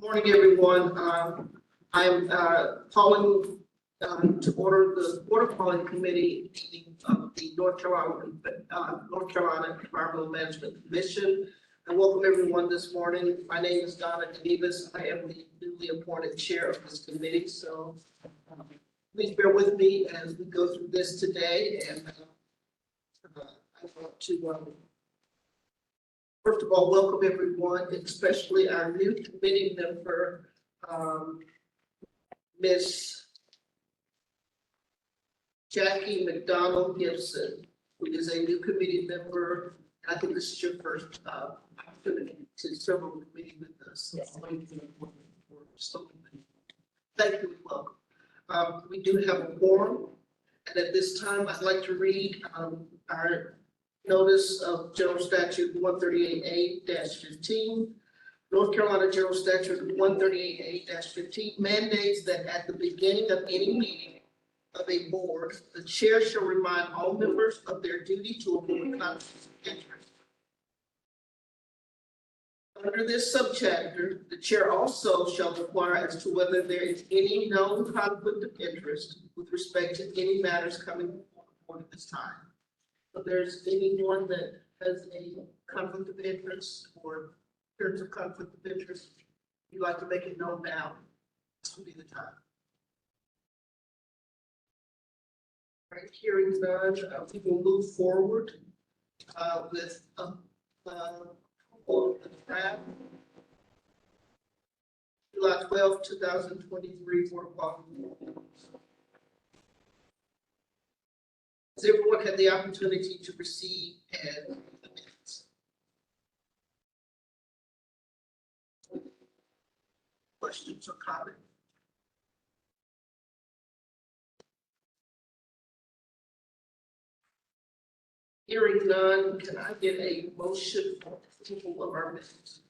Morning, everyone. I'm calling to order the Water Quality Committee meeting of the North Carolina Environmental Management Commission. I welcome everyone this morning. My name is Donna Davis. I am the newly appointed chair of this committee. So please bear with me as we go through this today. And I want to first of all, welcome everyone, especially our new committee member, Miss Jackie McDonald Gibson, who is a new committee member. I think this is your first opportunity to serve on the committee with us. Yes. So, thank you and welcome. We do have a quorum, and at this time, I'd like to read our notice of General Statute 138A-15. North Carolina General Statute 138A-15 mandates that at the beginning of any meeting of a board, the chair shall remind all members of their duty to avoid conflicts of interest. Under this subchapter, the chair also shall inquire as to whether there is any known conflict of interest with respect to any matters coming before the board at this time. If there's anyone that has a conflict of interest or appearance of conflict of interest, you'd like to make it known now, this would be the time. All right, hearing none, we will move forward with the draft July 12, 2023 Board of Quality. Has everyone had the opportunity to receive and the minutes? Questions or comments? Hearing none, can I get a motion for approval of our minutes?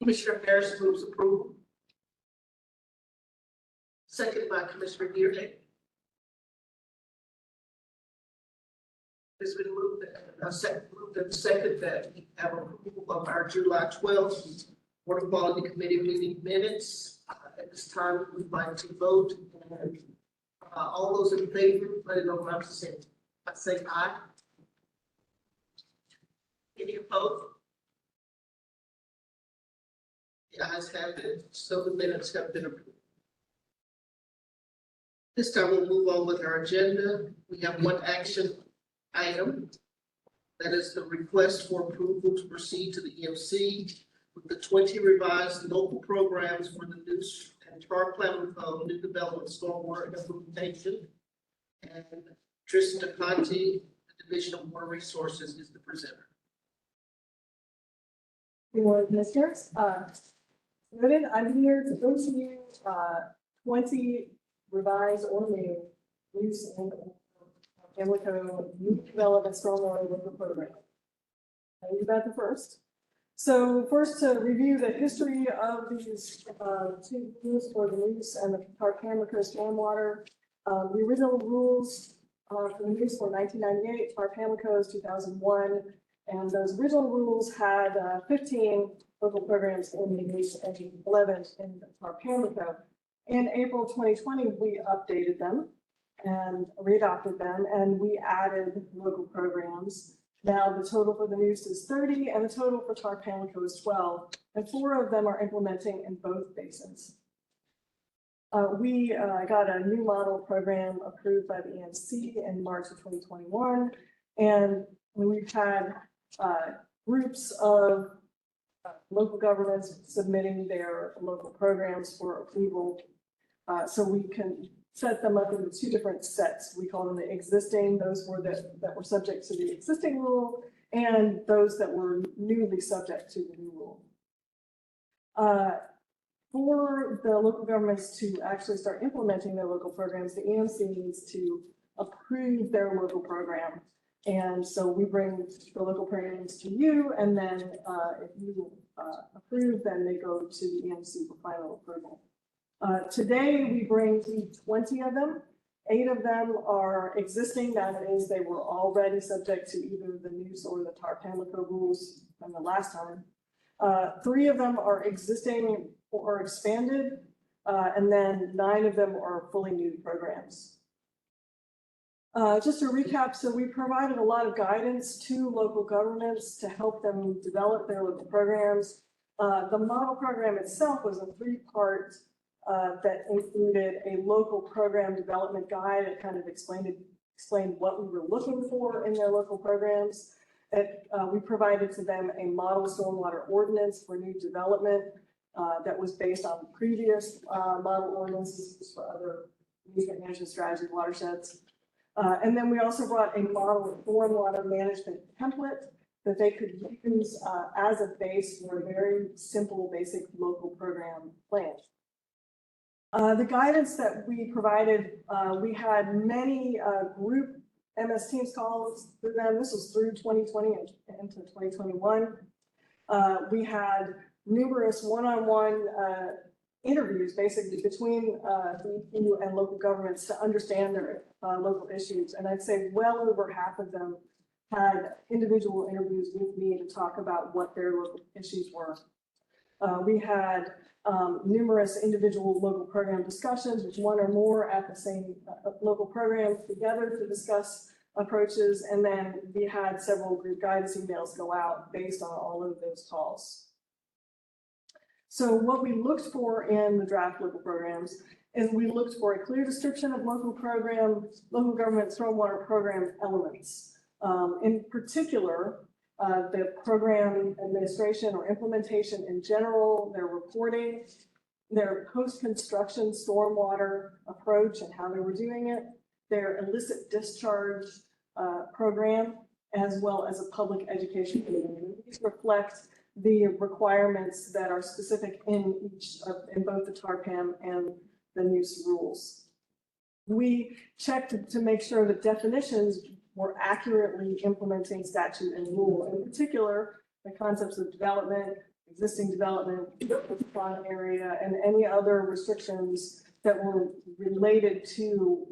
Commissioner Harris moves approval. Second by Commissioner Gearhead. It's been moved and second that we have approval of our July 12th Water Quality Committee meeting minutes. At this time, we'd like to vote. And, all those in favor, let it know what I'm saying. I say aye. Any opposed? The ayes have it, so the minutes have been approved. This time we'll move on with our agenda. We have one action item. That is the request for approval to proceed to the EMC with the 20 revised local programs for the new and tar planning of new development stormwater implementation. And Tristan DeConte, the Division of Water Resources, is the presenter. Good morning, Commissioners. I'm here to bring to you 20 revised or new use and Pamlico new development stormwater local program. I'll do that first. So first, to review the history of these two rules for the use and the Pamlico stormwater. The original rules for the use were 1998, Pamlico is 2001, and those original rules had 15 local programs in the use and 11 in Pamlico. In April 2020, we updated them and readopted them, and we added local programs. Now the total for the use is 30, and the total for Pamlico is 12, and 4 of them are implementing in both basins. We got a new model program approved by the EMC in March of 2021, and we've had groups of local governments submitting their local programs for approval. So we can set them up into 2 different sets. We call them the existing, those were that were subject to the existing rule, and those that were newly subject to the new rule. For the local governments to actually start implementing their local programs, the EMC needs to approve their local program. And so we bring the local programs to you, and then if you approve, then they go to the EMC for final approval. Today we bring 20 of them, 8 of them are existing. That means they were already subject to either the NUS or the TAR-PAMLICO rules from the last time. 3 of them are existing or expanded, and then 9 of them are fully new programs. Just to recap, so we provided a lot of guidance to local governments to help them develop their local programs. The model program itself was a 3-part that included a local program development guide. It kind of explained what we were looking for in their local programs. We provided to them a model stormwater ordinance for new development that was based on previous model ordinances for other management strategy watersheds. And then we also brought a model stormwater management template that they could use as a base for a very simple, basic local program plan. The guidance that we provided, we had many group MS Teams calls with them. This was through 2020 and into 2021. We had numerous one-on-one interviews, basically, between the EU and local governments to understand their local issues. And I'd say well over half of them had individual interviews with me to talk about what their local issues were. We had numerous individual local program discussions with 1 or more at the same local program together to discuss approaches. And then we had several group guidance emails go out based on all of those calls. So what we looked for in the draft local programs is we looked for a clear description of local government stormwater program elements. In particular, the program administration or implementation in general, their reporting, their post-construction stormwater approach and how they were doing it, their illicit discharge program, as well as a public education program. These reflect the requirements that are specific in both the TAR-PAM and the NUS rules. We checked to make sure that definitions were accurately implementing statute and rule. In particular, the concepts of development, existing development, front area, and any other restrictions that were related to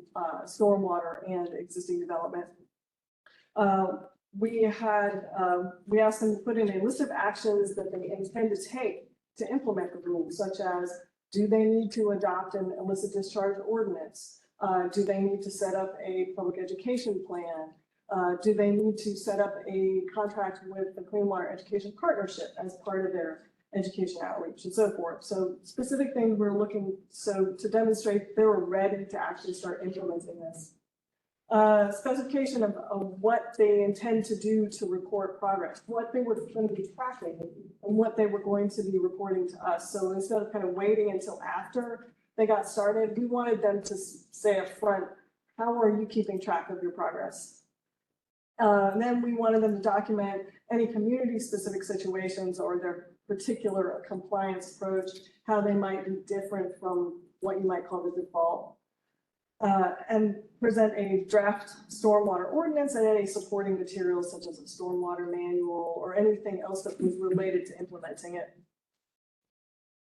stormwater and existing development. We asked them to put in a list of actions that they intend to take to implement the rules, such as, do they need to adopt an illicit discharge ordinance? Do they need to set up a public education plan? Do they need to set up a contract with the Clean Water Education Partnership as part of their education outreach and so forth? So specific things we're looking to demonstrate they were ready to actually start implementing this. Specification of what they intend to do to report progress, what they were going to be tracking, and what they were going to be reporting to us. So instead of kind of waiting until after they got started, we wanted them to say up front, how are you keeping track of your progress? Then we wanted them to document any community-specific situations or their particular compliance approach, how they might be different from what you might call the default. And present a draft stormwater ordinance and any supporting materials such as a stormwater manual or anything else that was related to implementing it.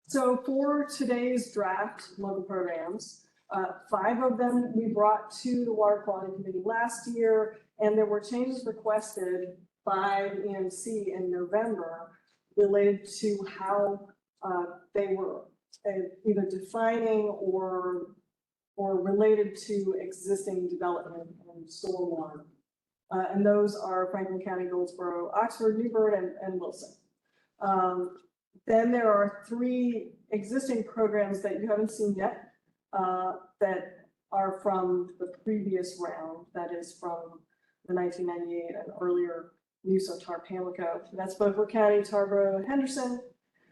So for today's draft local programs, 5 of them we brought to the Water Quality Committee last year, and there were changes requested by EMC in November related to how they were either defining or related to existing development and stormwater. And those are Franklin County, Goldsboro, Oxford, Newburgh, and Wilson. Then there are 3 existing programs that you haven't seen yet that are from the previous round, that is from the 1998 and earlier use of TAR-PAMLICO. That's Beaufort County, Tarboro, and Henderson.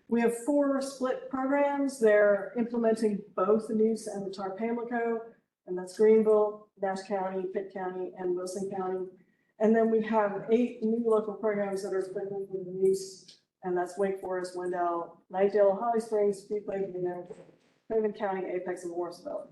We have 4 split programs. They're implementing both the NUS and the TAR-PAMLICO, and that's Greenville, Nash County, Pitt County, and Wilson County. And then we have 8 new local programs that are specifically for the NUS, and that's Wake Forest, Wendell, Nightdale, Holly Springs, Speed Lake, and then Craven County, Apex, and Morrisville.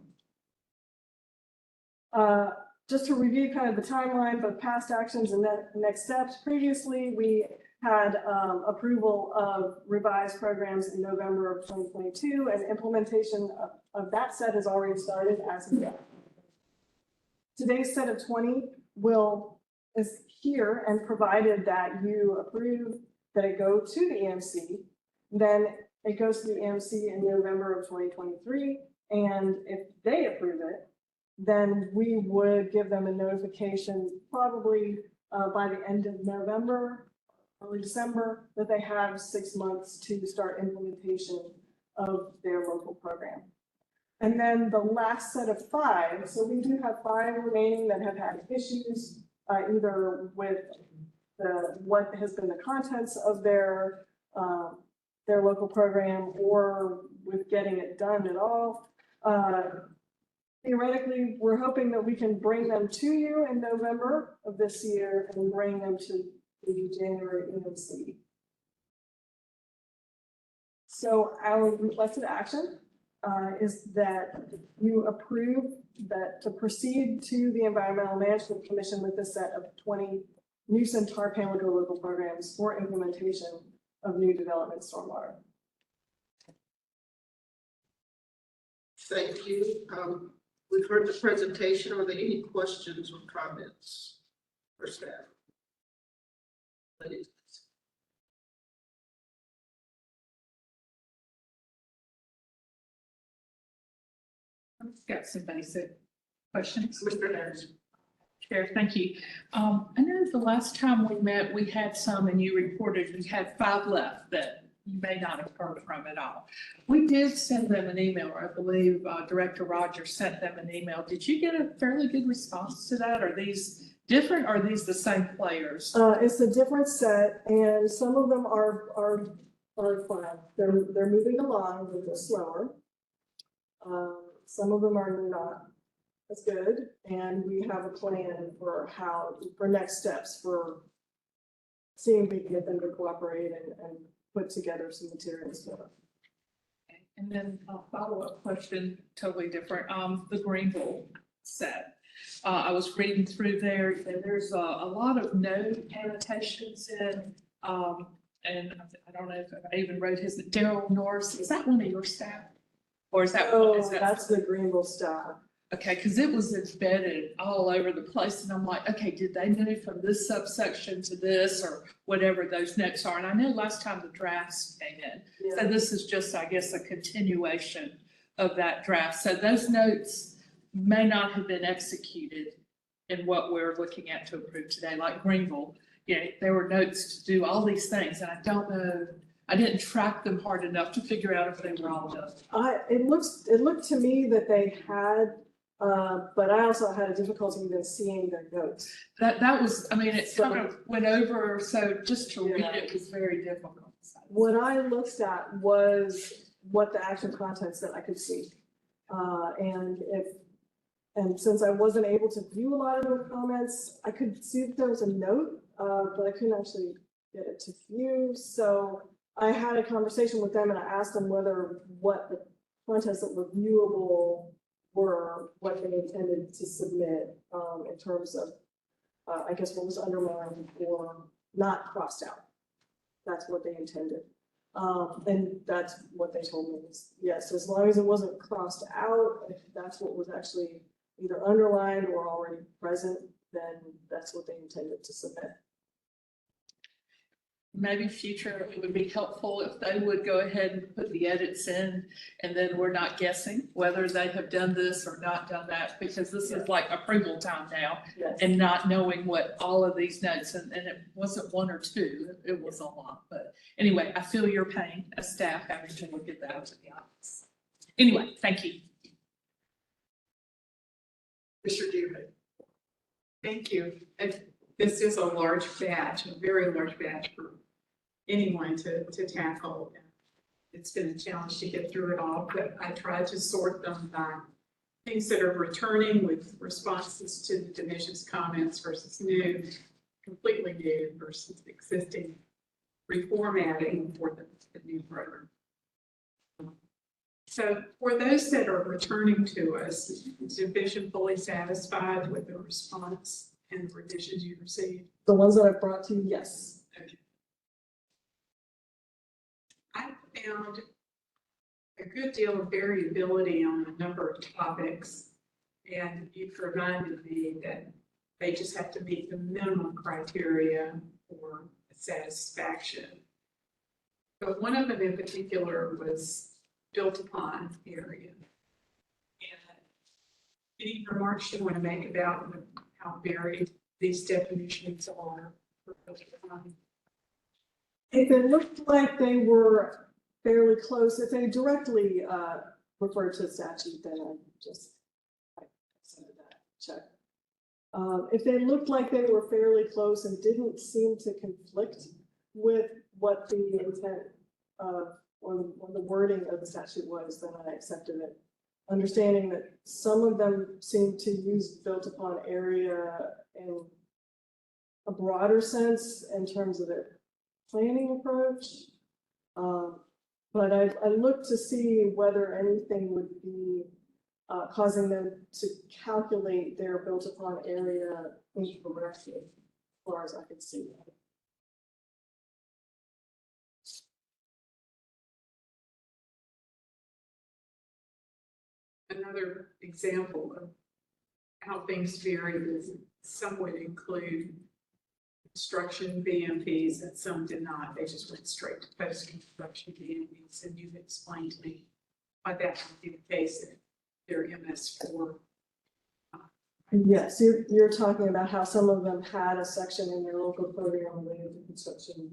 Just to review kind of the timeline, both past actions and next steps. Previously, we had approval of revised programs in November of 2022, and implementation of that set has already started as of yet. today's set of 20 is here, and provided that you approve that it go to the EMC, then it goes to the EMC in November of 2023. And if they approve it, then we would give them a notification probably by the end of November, early December, that they have 6 months to start implementation of their local program. And then the last set of 5, so we do have 5 remaining that have had issues, either with what has been the contents of their local program or with getting it done at all. Theoretically, we're hoping that we can bring them to you in November of this year and bring them to the January EMC. So our requested action is that you approve that to proceed to the Environmental Management Commission with a set of 20 nuisance tar panel local programs for implementation of new development stormwater. Thank you. We've heard the presentation. Are there any questions or comments for staff? Ladies. I've got some basic questions. Mr. Harris. Chair, thank you. I know the last time we met, we had some and you reported you had 5 left that you may not have heard from at all. We did send them an email, or I believe Director Rogers sent them an email. Did you get a fairly good response to that? Are these different? Or are these the same players? It's a different set, and some of them are fine. They're moving along a little slower. Some of them are not as good, and we have a plan for next steps for seeing if we can get them to cooperate and put together some materials for them. Okay. And then a follow-up question, totally different. The Greenville set. I was reading through there, and there's a lot of note annotations in, and I don't know if I even wrote his, Daryl Norris. Is that one of your staff? Or is that? Oh, that's the Greenville staff. Okay, because it was embedded all over the place, and I'm like, okay, did they move from this subsection to this or whatever those notes are? And I know last time the drafts came in, Yeah. so this is just, I guess, a continuation of that draft. So those notes may not have been executed in what we're looking at to approve today, like Greenville. You know, there were notes to do all these things, and I don't know, I didn't track them hard enough to figure out if they were all done. It looked to me that they had. But I also had a difficulty even seeing their notes. That was, I mean, it kind of went over, so just to read it was very difficult. What I looked at was what the actual contents that I could see. And since I wasn't able to view a lot of the comments, I could see that there was a note, but I couldn't actually get it to view. So I had a conversation with them and I asked them what the contents that were viewable were, what they intended to submit in terms of, I guess, what was underlined or not crossed out. That's what they intended. And that's what they told me is, yes, as long as it wasn't crossed out, if that's what was actually either underlined or already present, then that's what they intended to submit. Maybe future, it would be helpful if they would go ahead and put the edits in, and then we're not guessing whether they have done this or not done that, because this is like approval time now. Yes. And not knowing what all of these notes, and it wasn't 1 or 2, it was a lot. But anyway, I feel your pain as staff having to look at that, to be honest. Anyway, thank you. Mr. Deere. Thank you. And this is a large batch, a very large batch for anyone to tackle. It's been a challenge to get through it all, but I tried to sort them by things that are returning with responses to the division's comments versus new, completely new versus existing reformatting for the new program. So for those that are returning to us, is the division fully satisfied with the response and the revisions you received? The ones that I brought to you, yes. Okay. I found a good deal of variability on a number of topics And you've reminded me that they just have to meet the minimum criteria for satisfaction. But one of them in particular was built upon area. And any remarks you want to make about how varied these definitions are for built upon? If it looked like they were fairly close, if they directly refer to the statute, then I send that check. If they looked like they were fairly close and didn't seem to conflict with what the intent of or the wording of the statute was, then I accepted it. Understanding that some of them seem to use built upon area in a broader sense in terms of their planning approach. But I looked to see whether anything would be causing them to calculate their built upon area incorrectly, as far as I could see. Another example of how things vary is some would include construction BMPs and some did not. They just went straight to post-construction BMPs, and you've explained to me why that would be the case if they're MS4. Yes, you're talking about how some of them had a section in their local program related to construction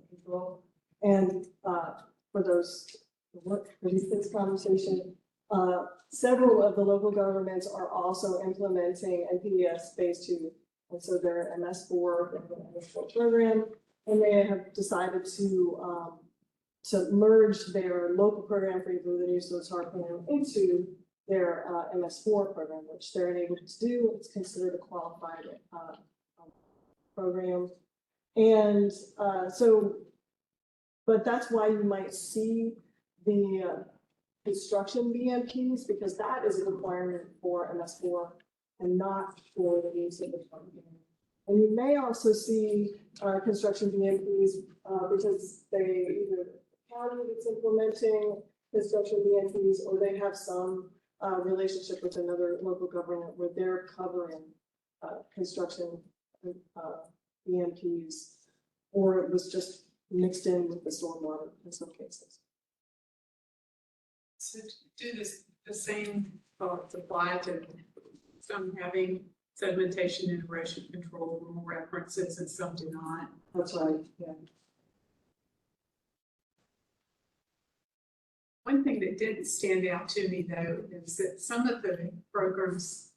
control. And for this conversation, several of the local governments are also implementing NPDES Phase 2. And so they're MS4, they have an MS4 program, and they have decided to merge their local program for the use of the TAR program into their MS4 program, which they're enabled to do. It's considered a qualified program. And but that's why you might see the construction BMPs, because that is a requirement for MS4 and not for the use of the TAR program. And you may also see construction BMPs because they either county that's implementing construction BMPs or they have some relationship with another local government where they're covering construction BMPs, or it was just mixed in with the stormwater in some cases. So do the same thoughts apply to some having sedimentation and erosion control rule references and some do not? That's right, yeah. One thing that didn't stand out to me though is that some of the programs,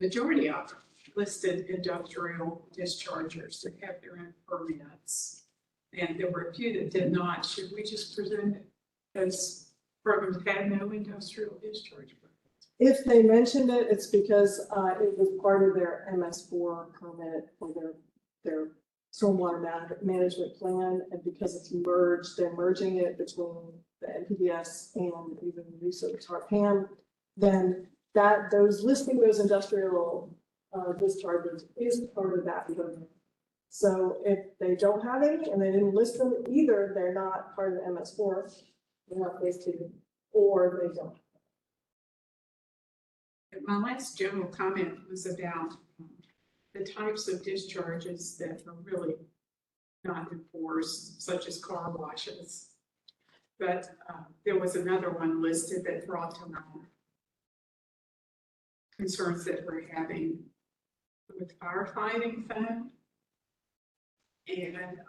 majority of them, listed industrial dischargers that have their own permits. And there were a few that did not. Should we just presume that those programs had no industrial discharge permits? If they mentioned it, it's because it was part of their MS4 permit for their stormwater management plan, and because it's merged, they're merging it between the NPDES and even the use of the TAR PAM, then those listing those industrial discharges is part of that program. So if they don't have any and they didn't list them, either they're not part of the MS4, they're not Phase 2, or they don't. My last general comment was about the types of discharges that are really not enforced, such as car washes. But there was another one listed that brought to mind concerns that we're having with firefighting foam. And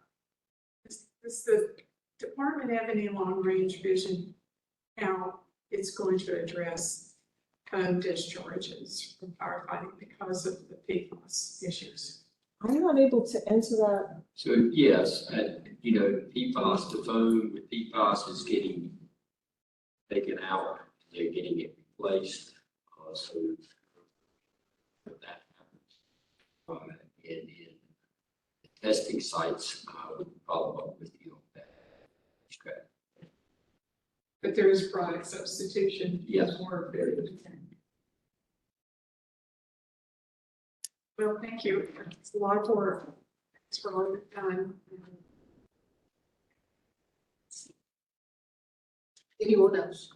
does the department have any long-range vision how it's going to address foam discharges from firefighting because of the PFAS issues? I'm not able to answer that. So yes, PFAS, the foam with PFAS is getting taken out, they're getting it replaced. So that happens. In testing sites, would follow up with you on that. But there is product substitution. Yes. More very good. Well, thank you. It's a lot of work. Thanks for all your time. Anyone else?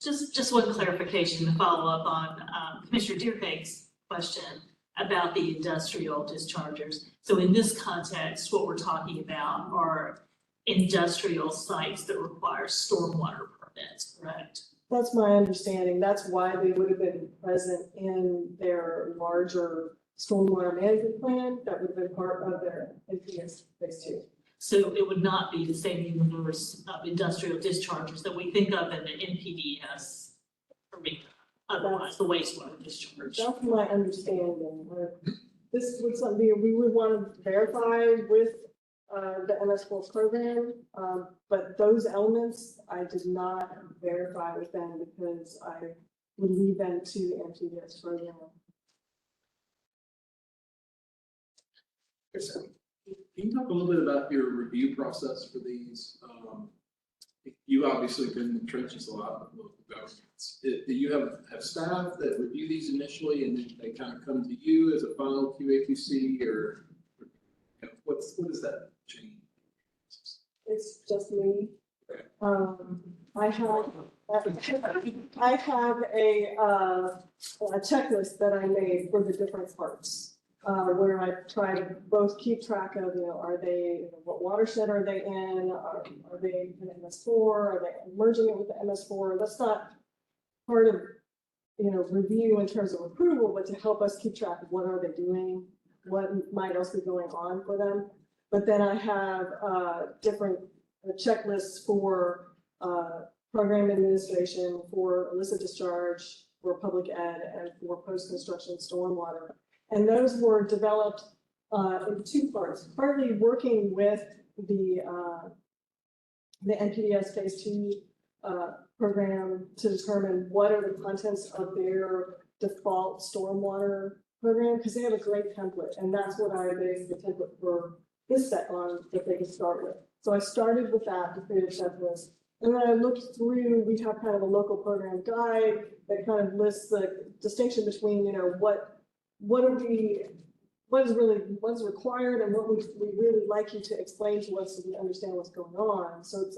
Just one clarification to follow up on Commissioner Deerhake's question about the industrial dischargers. So in this context, what we're talking about are industrial sites that require stormwater permits, correct? That's my understanding. That's why they would have been present in their larger stormwater management plan. That would have been part of their NPS phase 2. So it would not be the same universe of industrial dischargers that we think of in the NPDS, or otherwise the wastewater discharge. That's my understanding. This would something we would want to verify with the MS4 program, but those elements I did not verify with them because I would leave them to the MTDS program. Can you talk a little bit about your review process for these? You obviously been in the trenches a lot with local governments. Do you have staff that review these initially and then they kind of come to you as a final QA/QC, or what is that change? It's just me. Okay. I have a checklist that I made for the different parts. Where I try to both keep track of, are they, what watershed are they in? Are they in MS4? Are they merging it with the MS4? That's not part of, review in terms of approval, but to help us keep track of what are they doing, what might else be going on for them. But then I have different checklists for program administration, for illicit discharge, for public ed, and for post-construction stormwater. And those were developed in two parts, partly working with the NPDS phase 2 program to determine what are the contents of their default stormwater program, because they have a great template, and that's what I based the template for this set on that they can start with. So I started with that to create a checklist. And then I looked through, we have kind of a local program guide that kind of lists the distinction between, what's required and what we really like you to explain to us so we understand what's going on. So it's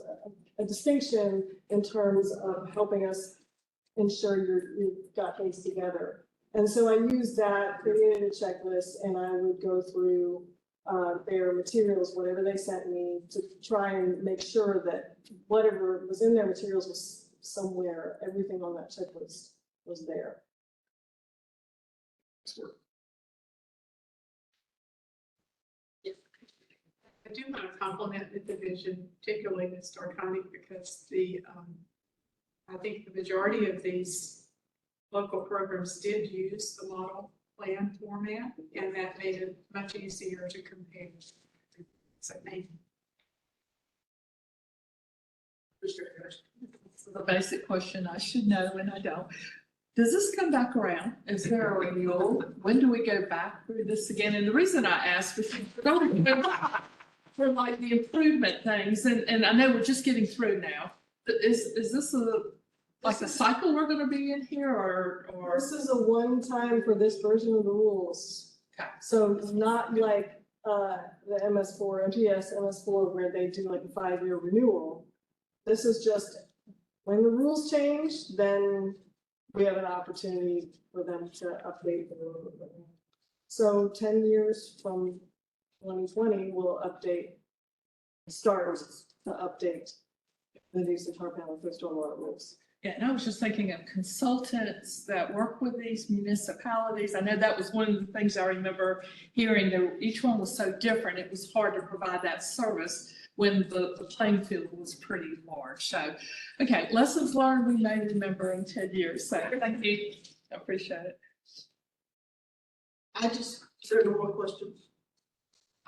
a distinction in terms of helping us ensure you've got things together. And so I used that, created a checklist, and I would go through their materials, whatever they sent me, to try and make sure that whatever was in their materials was somewhere, everything on that checklist was there. I do want to compliment the division, particularly Ms. Darkani, because I think the majority of these local programs did use the model plan format, and that made it much easier to compare. So thank you. The basic question I should know and I don't. Does this come back around? Is there a renewal? When do we go back through this again? And the reason I asked is for like the improvement things, and I know we're just getting through now. Is this a cycle we're gonna be in here, or? This is a one-time for this version of the rules. Okay. So it's not like the MS4, MTS MS4, where they do like a 5-year renewal. This is just when the rules change, then we have an opportunity for them to update the rule. So 10 years from 2020, we'll start to update the use of tar panel for stormwater rules. Yeah, and I was just thinking of consultants that work with these municipalities. I know that was one of the things I remember hearing, that each one was so different. It was hard to provide that service when the playing field was pretty large. So, okay, lessons learned we may remember in 10 years. So thank you. I appreciate it. Is there no more questions?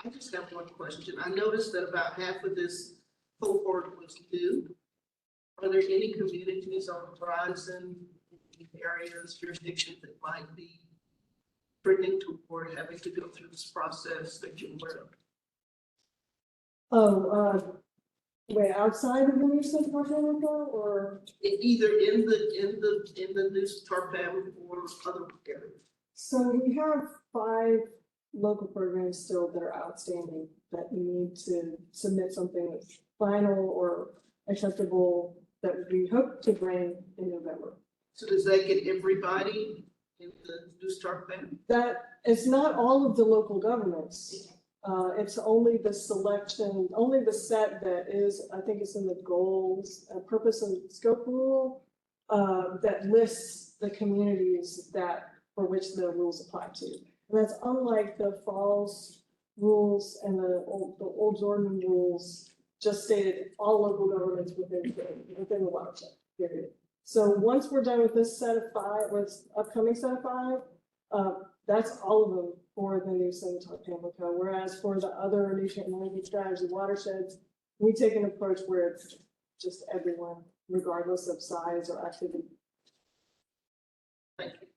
I just have one question. I noticed that about half of this cohort was new. Are there any communities on the horizon, areas, jurisdictions that might be bringing toward having to go through this process that you're aware of? Oh, wait, outside of the new state portfolio, or? Either in the new TARPAM or other areas. So we have 5 local programs still that are outstanding that we need to submit something that's final or acceptable that we hope to bring in November. So does that get everybody in the New Start plan? That it's not all of the local governments. It's only the selection, only the set that is, I think it's in the goals, purpose and scope rule, that lists the communities that, for which the rules apply to. And that's unlike the falls rules and the old Jordan rules, just stated all local governments within the watershed, period. So once we're done with this set of five, or this upcoming set of five, that's all of them for the new Senator Pamlico. Whereas for the other nutrient management strategy watersheds, we take an approach where it's just everyone, regardless of size or activity. Thank you.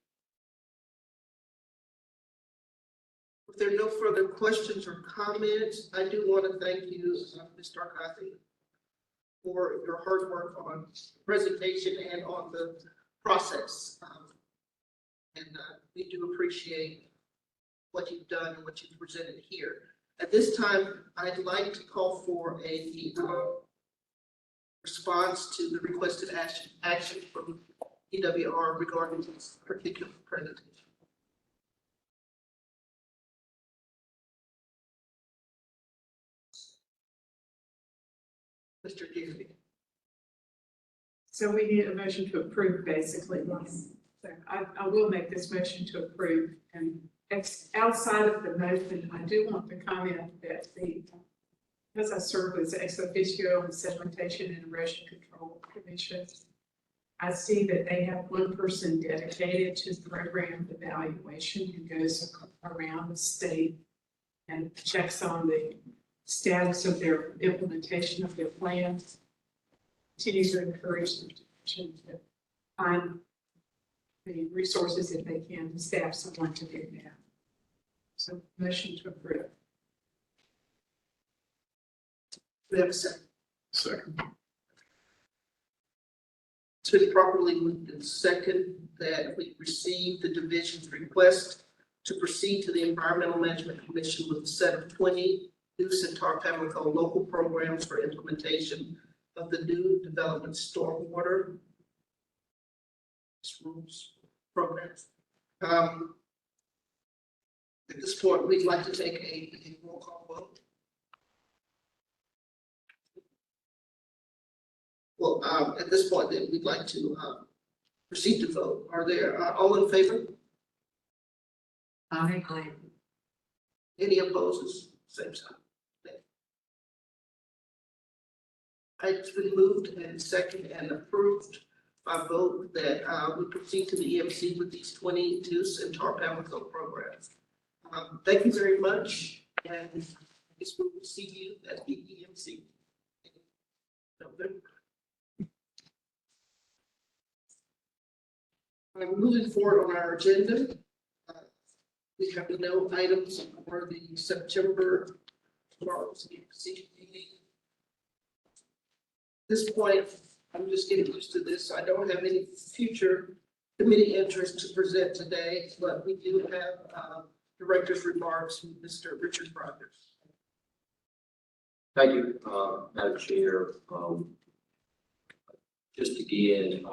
If there are no further questions or comments, I do want to thank you, Ms. Darkasi, for your hard work on presentation and on the process. We do appreciate what you've done and what you've presented here. At this time, I'd like to call for a response to the requested action from EWR regarding this particular presentation. Mr. Geary. So we need a motion to approve, basically. So I will make this motion to approve, and outside of the motion, I do want to comment that because I serve as ex officio on the Sedimentation and Erosion Control Commission, I see that they have one person dedicated to program evaluation who goes around the state and checks on the status of their implementation of their plans. Continues to encourage them to find the resources that they can to staff someone to do that. So motion to approve. We have a second. Second. It's been properly moved and second that we receive the division's request to proceed to the Environmental Management Commission with a set of 20 new Centaur Pamlico local programs for implementation of the new development stormwater rules programs. At this point, we'd like to take a roll call vote. Well, at this point, then we'd like to proceed to vote. Are there all in favor? Aye. Any opposes? Same sign. It's been moved and second and approved by vote that we proceed to the EMC with these 22 Centaur Pamlico programs. Thank you very much, and I guess we will see you at the EMC in November. Moving forward on our agenda, we have no items for the September EMC meeting. At this point, I'm just getting used to this. I don't have any future committee interest to present today, but we do have director's remarks from Mr. Richard Rogers. Thank you, Madam Chair. Just again,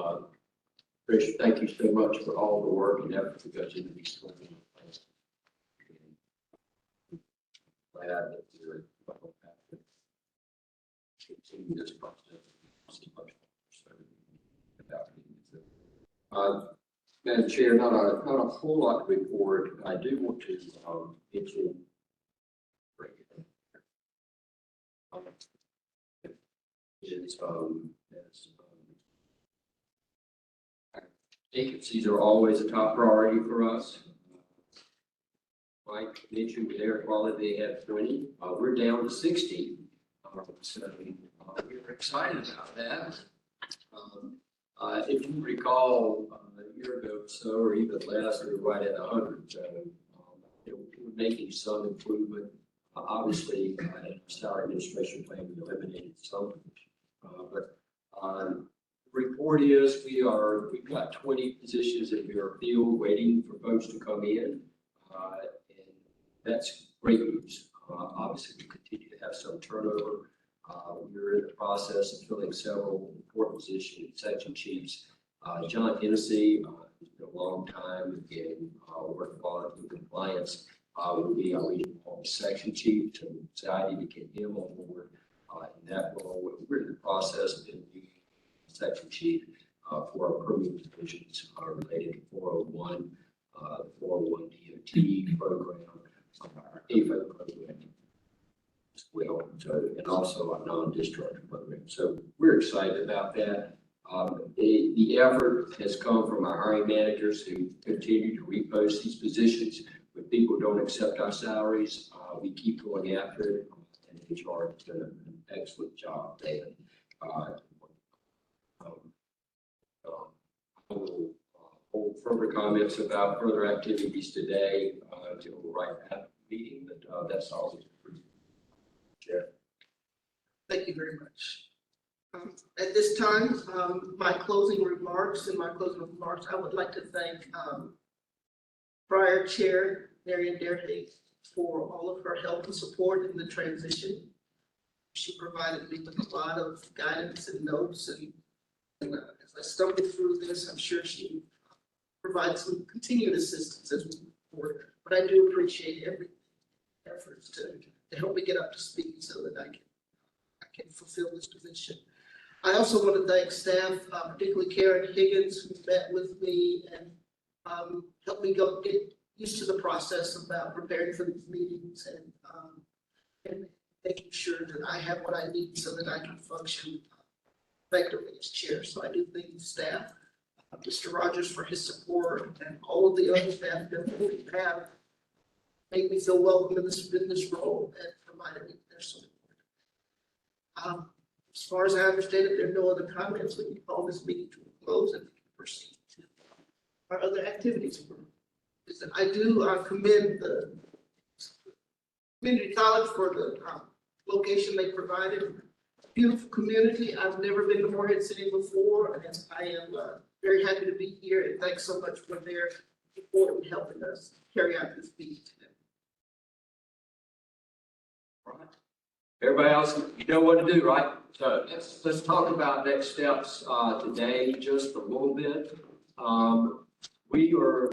Trish, thank you so much for all the work and effort that goes into these plans. Glad that you're continue this process. Madam Chair, not a whole lot to report. I do want to mention vacancies are always a top priority for us. Like mentioned with air quality, they have 20. We're down to 60. So we're excited about that. If you recall, a year ago or so, or even less, we were right at 100. So we're making some improvement. Obviously, in our administration plan, we eliminated some. But the report is we've got 20 positions that we are filled, waiting for folks to come in. And that's great news. Obviously, we continue to have some turnover. We're in the process of filling several important positions, section chiefs. John Hennessy, who's been a long time in work quality and compliance, will be our regional section chief. So I'm excited to get him on board in that role. We're in the process of being section chief for our permanent divisions related to 401, the 401 DOT program, our AFO program as well, so, and also our non-discharge program. So we're excited about that. The effort has come from our hiring managers who continue to repost these positions. When people don't accept our salaries, we keep going after it, and HR has done an excellent job there. I will hold further comments about further activities today until right after the meeting, but that's all. Thank you very much. At this time, my closing remarks, I would like to thank prior Chair Marion Derhake for all of her help and support in the transition. She provided me with a lot of guidance and notes, and as I stumbled through this, I'm sure she provides some continued assistance as we move forward. But I do appreciate every efforts to help me get up to speed so that I can fulfill this position. I also want to thank staff, particularly Karen Higgins, who met with me and helped me get used to the process about preparing for these meetings and making sure that I have what I need so that I can function effectively as chair. So I do thank the staff, Mr. Rogers for his support, and all of the other staff that we have made me feel welcome in this role and provided me their support. As far as I understand it, there are no other comments. We can call this meeting to a close and proceed to our other activities. I do commend the community college for the location they provided. Beautiful community. I've never been to Morehead City before, and I am very happy to be here. And thanks so much for their support and helping us carry out this meeting today. Right. Everybody else, you know what to do, right? So let's talk about next steps today just a little bit. We are